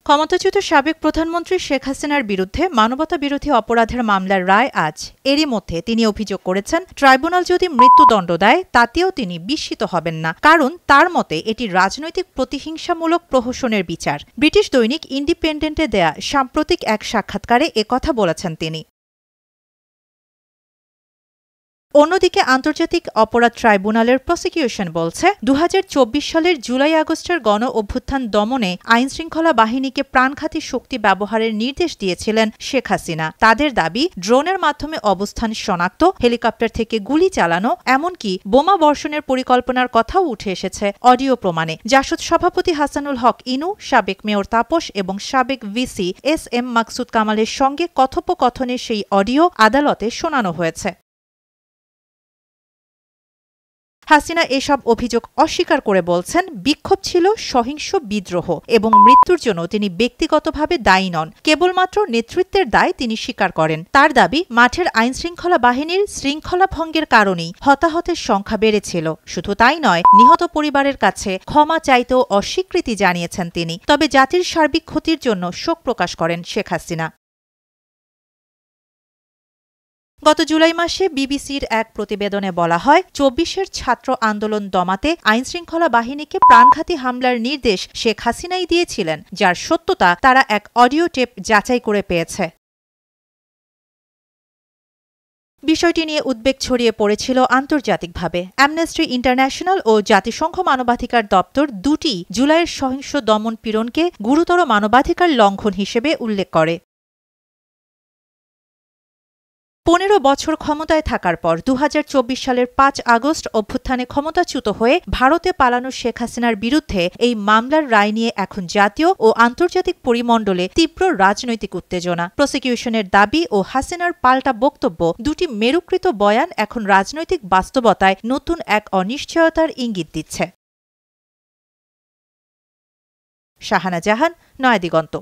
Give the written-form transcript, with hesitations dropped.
ক্ষমতাচ্যুত সাবেক প্রধানমন্ত্রী শেখ হাসিনার বিরুদ্ধে মানবতা বিরোধী অপরাধের মামলার রায় আজ। এরই মধ্যে তিনি অভিযোগ করেছেন, ট্রাইব্যুনাল যদি মৃত্যুদণ্ড দেয় তাতেও তিনি বিস্মিত হবেন না, কারণ তার মতে এটি রাজনৈতিক প্রতিহিংসামূলক প্রহসনের বিচার। ব্রিটিশ দৈনিক ইন্ডিপেন্ডেন্টে দেয়া সাম্প্রতিক এক সাক্ষাৎকারে একথা বলেছেন তিনি। অন্যদিকে আন্তর্জাতিক অপরাধ ট্রাইব্যুনালের প্রসিকিউশন বলছে, ২০২৪ সালের জুলাই-আগস্টের গণ অভ্যুত্থান দমনে আইনশৃঙ্খলা বাহিনীকে প্রাণঘাতী শক্তি ব্যবহারের নির্দেশ দিয়েছিলেন শেখ হাসিনা। তাদের দাবি, ড্রোনের মাধ্যমে অবস্থান শনাক্ত, হেলিকপ্টার থেকে গুলি চালানো, এমনকি বোমা বর্ষণের পরিকল্পনার কথাও উঠে এসেছে অডিও প্রমাণে। জাসদ সভাপতি হাসানুল হক ইনু, সাবেক মেয়র তাপস এবং সাবেক ভিসি এস.এম. মাকসুদ কামালের সঙ্গে কথোপকথনের সেই অডিও আদালতে শোনানো হয়েছে। হাসিনা এসব অভিযোগ অস্বীকার করে বলছেন, বিক্ষোভ ছিল সহিংস বিদ্রোহ এবং মৃত্যুর জন্য তিনি ব্যক্তিগতভাবে দায়ী নন, কেবলমাত্র নেতৃত্বের দায় তিনি স্বীকার করেন। তার দাবি, মাঠের আইনশৃঙ্খলা বাহিনীর শৃঙ্খলা ভঙ্গের কারণেই হতাহতের সংখ্যা বেড়েছিল। শুধু তাই নয়, নিহত পরিবারের কাছে ক্ষমা চাইতেও অস্বীকৃতি জানিয়েছেন তিনি। তবে জাতির সার্বিক ক্ষতির জন্য শোক প্রকাশ করেন শেখ হাসিনা। গত জুলাই মাসে বিবিসির এক প্রতিবেদনে বলা হয়, ২৪-এর ছাত্র আন্দোলন দমাতে আইনশৃঙ্খলা বাহিনীকে প্রাণঘাতী হামলার নির্দেশ শেখ হাসিনাই দিয়েছিলেন, যার সত্যতা তারা এক অডিও টেপ যাচাই করে পেয়েছে। বিষয়টি নিয়ে উদ্বেগ ছড়িয়ে পড়েছিল আন্তর্জাতিকভাবে। অ্যামনেস্টি ইন্টারন্যাশনাল ও জাতিসংঘ মানবাধিকার দপ্তর দুটি জুলাইয়ের সহিংস দমন পীড়নকে গুরুতর মানবাধিকার লঙ্ঘন হিসেবে উল্লেখ করে। ১৫ বছর ক্ষমতায় থাকার পর ২০২৪ সালের ৫ আগস্ট অভ্যুত্থানে ক্ষমতাচ্যুত হয়ে ভারতে পালানো শেখ হাসিনার বিরুদ্ধে এই মামলার রায় নিয়ে এখন জাতীয় ও আন্তর্জাতিক পরিমণ্ডলে তীব্র রাজনৈতিক উত্তেজনা। প্রসিকিউশনের দাবি ও হাসিনার পাল্টা বক্তব্য, দুটি মেরুকৃত বয়ান এখন রাজনৈতিক বাস্তবতায় নতুন এক অনিশ্চয়তার ইঙ্গিত দিচ্ছে। শাহানা জাহান, নয়াদিগন্ত।